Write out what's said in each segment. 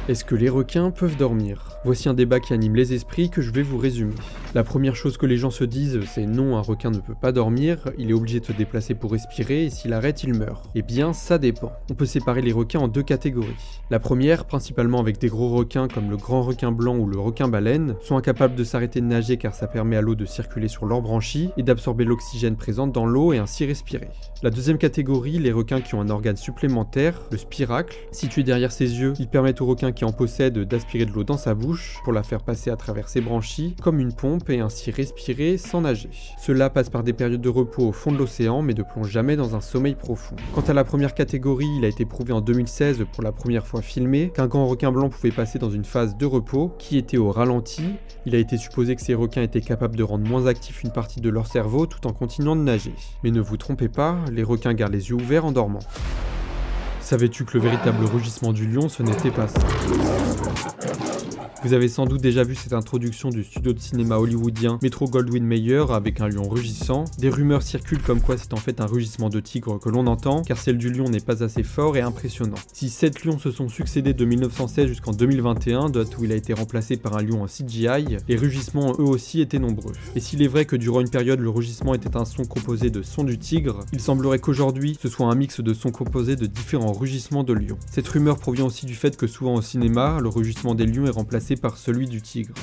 Est-ce que les requins peuvent dormir? Voici un débat qui anime les esprits que je vais vous résumer. La première chose que les gens se disent, c'est non, un requin ne peut pas dormir, il est obligé de se déplacer pour respirer et s'il arrête, il meurt. Eh bien, ça dépend. On peut séparer les requins en deux catégories. La première, principalement avec des gros requins comme le grand requin blanc ou le requin baleine, sont incapables de s'arrêter de nager car ça permet à l'eau de circuler sur leurs branchies et d'absorber l'oxygène présent dans l'eau et ainsi respirer. La deuxième catégorie, les requins qui ont un organe supplémentaire, le spiracle. Situé derrière ses yeux, ils permettent aux requins qui en possèdent d'aspirer de l'eau dans sa bouche pour la faire passer à travers ses branchies comme une pompe et ainsi respirer sans nager. Cela passe par des périodes de repos au fond de l'océan mais ne plonge jamais dans un sommeil profond. Quant à la première catégorie, il a été prouvé en 2016 pour la première fois filmé qu'un grand requin blanc pouvait passer dans une phase de repos qui était au ralenti. Il a été supposé que ces requins étaient capables de rendre moins actif une partie de leur cerveau tout en continuant de nager. Mais ne vous trompez pas, les requins gardent les yeux ouverts en dormant. Savais-tu que le véritable rugissement du lion, ce n'était pas ça? Vous avez sans doute déjà vu cette introduction du studio de cinéma hollywoodien Metro-Goldwyn-Mayer avec un lion rugissant. Des rumeurs circulent comme quoi c'est en fait un rugissement de tigre que l'on entend, car celle du lion n'est pas assez fort et impressionnant. Si 7 lions se sont succédés de 1916 jusqu'en 2021, date où il a été remplacé par un lion en CGI, les rugissements eux aussi étaient nombreux. Et s'il est vrai que durant une période le rugissement était un son composé de sons du tigre, il semblerait qu'aujourd'hui ce soit un mix de sons composés de différents rugissements de lions. Cette rumeur provient aussi du fait que souvent au cinéma, le rugissement des lions est remplacé par celui du tigre.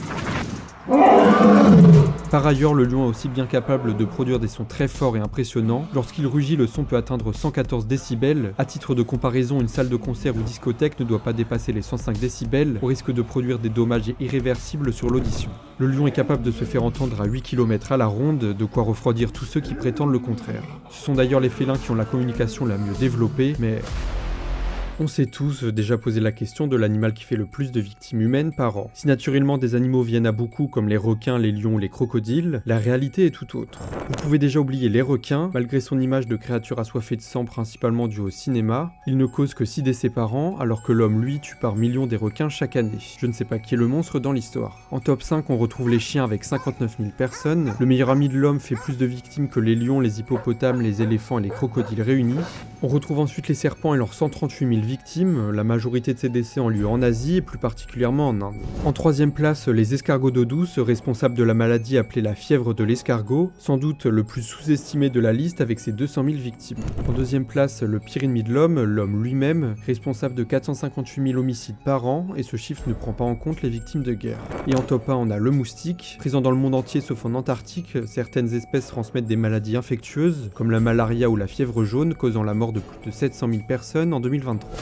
Par ailleurs, le lion est aussi bien capable de produire des sons très forts et impressionnants. Lorsqu'il rugit, le son peut atteindre 114 décibels. À titre de comparaison, une salle de concert ou discothèque ne doit pas dépasser les 105 décibels au risque de produire des dommages irréversibles sur l'audition. Le lion est capable de se faire entendre à 8 km à la ronde, de quoi refroidir tous ceux qui prétendent le contraire. Ce sont d'ailleurs les félins qui ont la communication la mieux développée, mais... On s'est tous déjà posé la question de l'animal qui fait le plus de victimes humaines par an. Si naturellement des animaux viennent à beaucoup comme les requins, les lions ou les crocodiles, la réalité est tout autre. Vous pouvez déjà oublier les requins, malgré son image de créature assoiffée de sang principalement due au cinéma, il ne cause que 6 décès par an, alors que l'homme lui tue par millions des requins chaque année. Je ne sais pas qui est le monstre dans l'histoire. En top 5, on retrouve les chiens avec 59 000 personnes, le meilleur ami de l'homme fait plus de victimes que les lions, les hippopotames, les éléphants et les crocodiles réunis. On retrouve ensuite les serpents et leurs 138 000 victimes, la majorité de ces décès ont lieu en Asie et plus particulièrement en Inde. En troisième place, les escargots d'eau douce, responsables de la maladie appelée la fièvre de l'escargot, sans doute le plus sous-estimé de la liste avec ses 200 000 victimes. En deuxième place, le pire ennemi de l'homme lui-même, responsable de 458 000 homicides par an, et ce chiffre ne prend pas en compte les victimes de guerre. Et en top 1, on a le moustique, présent dans le monde entier sauf en Antarctique, certaines espèces transmettent des maladies infectieuses, comme la malaria ou la fièvre jaune, causant la mort de plus de 700 000 personnes en 2023.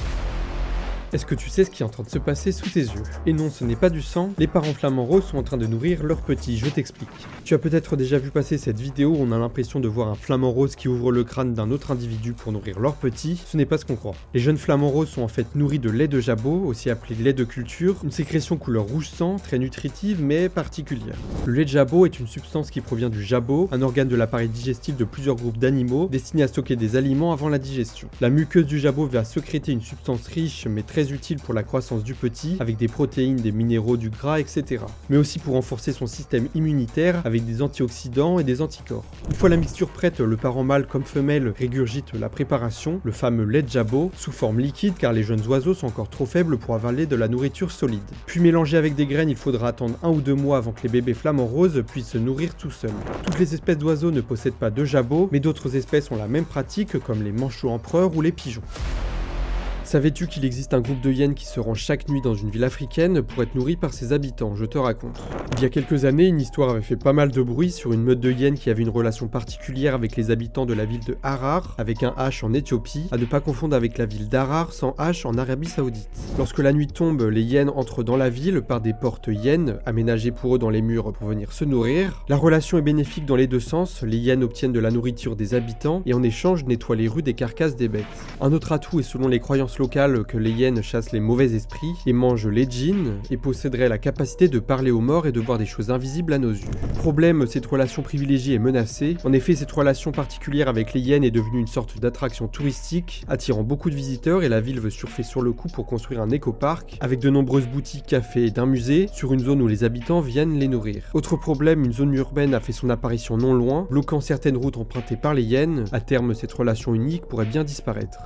Est-ce que tu sais ce qui est en train de se passer sous tes yeux? Et non, ce n'est pas du sang, les parents flamants roses sont en train de nourrir leurs petits, je t'explique. Tu as peut-être déjà vu passer cette vidéo où on a l'impression de voir un flamant rose qui ouvre le crâne d'un autre individu pour nourrir leurs petits, ce n'est pas ce qu'on croit. Les jeunes flamants roses sont en fait nourris de lait de jabot, aussi appelé lait de culture, une sécrétion couleur rouge sang, très nutritive mais particulière. Le lait de jabot est une substance qui provient du jabot, un organe de l'appareil digestif de plusieurs groupes d'animaux, destiné à stocker des aliments avant la digestion. La muqueuse du jabot va sécréter une substance riche mais très utile pour la croissance du petit, avec des protéines, des minéraux, du gras, etc. Mais aussi pour renforcer son système immunitaire avec des antioxydants et des anticorps. Une fois la mixture prête, le parent mâle comme femelle régurgite la préparation, le fameux lait de jabot, sous forme liquide car les jeunes oiseaux sont encore trop faibles pour avaler de la nourriture solide. Puis mélangé avec des graines, il faudra attendre 1 ou 2 mois avant que les bébés flamants roses puissent se nourrir tout seuls. Toutes les espèces d'oiseaux ne possèdent pas de jabot, mais d'autres espèces ont la même pratique comme les manchots empereurs ou les pigeons. Savais-tu qu'il existe un groupe de hyènes qui se rend chaque nuit dans une ville africaine pour être nourri par ses habitants? Je te raconte. Il y a quelques années, une histoire avait fait pas mal de bruit sur une meute de hyènes qui avait une relation particulière avec les habitants de la ville de Harar, avec un H en Éthiopie, à ne pas confondre avec la ville d'Harar sans H en Arabie Saoudite. Lorsque la nuit tombe, les hyènes entrent dans la ville par des portes hyènes, aménagées pour eux dans les murs pour venir se nourrir. La relation est bénéfique dans les deux sens, les hyènes obtiennent de la nourriture des habitants et en échange nettoient les rues des carcasses des bêtes. Un autre atout est selon les croyances locales que les hyènes chassent les mauvais esprits et mangent les djinns et posséderaient la capacité de parler aux morts et de voir des choses invisibles à nos yeux. Problème, cette relation privilégiée est menacée. En effet, cette relation particulière avec les hyènes est devenue une sorte d'attraction touristique, attirant beaucoup de visiteurs et la ville veut surfer sur le coup pour construire un éco-parc avec de nombreuses boutiques, cafés et d'un musée sur une zone où les habitants viennent les nourrir. Autre problème, une zone urbaine a fait son apparition non loin, bloquant certaines routes empruntées par les hyènes. À terme, cette relation unique pourrait bien disparaître.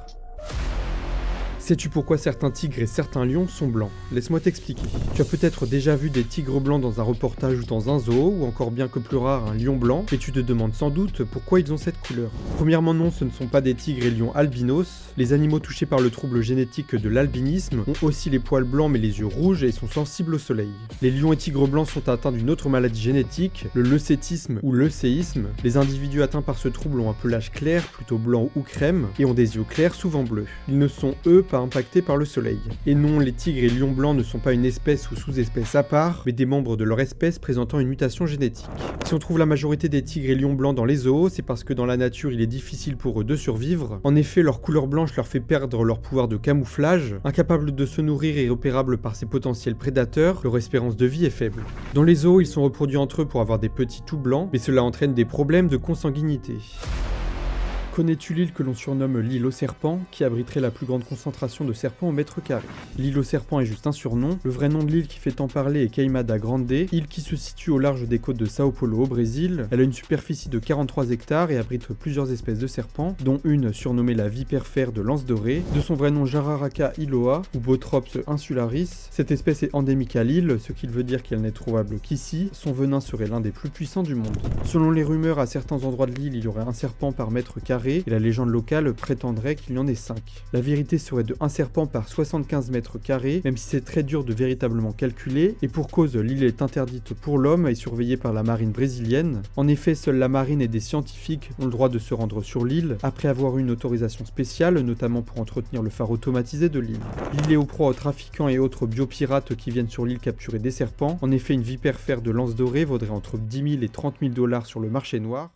Sais-tu pourquoi certains tigres et certains lions sont blancs? Laisse-moi t'expliquer. Tu as peut-être déjà vu des tigres blancs dans un reportage ou dans un zoo, ou encore bien que plus rare un lion blanc, et tu te demandes sans doute pourquoi ils ont cette couleur. Premièrement non, ce ne sont pas des tigres et lions albinos. Les animaux touchés par le trouble génétique de l'albinisme ont aussi les poils blancs mais les yeux rouges et sont sensibles au soleil. Les lions et tigres blancs sont atteints d'une autre maladie génétique, le leucétisme ou leucéisme. Les individus atteints par ce trouble ont un pelage clair, plutôt blanc ou crème, et ont des yeux clairs, souvent bleus. Ils ne sont eux pas impactés par le soleil. Et non, les tigres et lions blancs ne sont pas une espèce ou sous-espèce à part, mais des membres de leur espèce présentant une mutation génétique. Si on trouve la majorité des tigres et lions blancs dans les zoos, c'est parce que dans la nature il est difficile pour eux de survivre. En effet, leur couleur blanche leur fait perdre leur pouvoir de camouflage. Incapables de se nourrir et opérables par ses potentiels prédateurs, leur espérance de vie est faible. Dans les zoos, ils sont reproduits entre eux pour avoir des petits tout blancs, mais cela entraîne des problèmes de consanguinité. Connais-tu l'île que l'on surnomme l'île aux serpents, qui abriterait la plus grande concentration de serpents au mètre carré? L'île aux serpents est juste un surnom, le vrai nom de l'île qui fait tant parler est Queimada Grande, île qui se situe au large des côtes de Sao Paulo au Brésil. Elle a une superficie de 43 hectares et abrite plusieurs espèces de serpents, dont une surnommée la vipère fer de l'anse dorée, de son vrai nom Jararaca iloa ou Bothrops insularis. Cette espèce est endémique à l'île, ce qui veut dire qu'elle n'est trouvable qu'ici. Son venin serait l'un des plus puissants du monde. Selon les rumeurs, à certains endroits de l'île, il y aurait un serpent par mètre carré, et la légende locale prétendrait qu'il y en ait 5. La vérité serait de un serpent par 75 mètres carrés, même si c'est très dur de véritablement calculer, et pour cause, l'île est interdite pour l'homme et surveillée par la marine brésilienne. En effet, seule la marine et des scientifiques ont le droit de se rendre sur l'île, après avoir eu une autorisation spéciale, notamment pour entretenir le phare automatisé de l'île. L'île est aux proies aux trafiquants et autres biopirates qui viennent sur l'île capturer des serpents. En effet, une vipère fer de l'anse dorée vaudrait entre 10 000 et 30 000 $ sur le marché noir.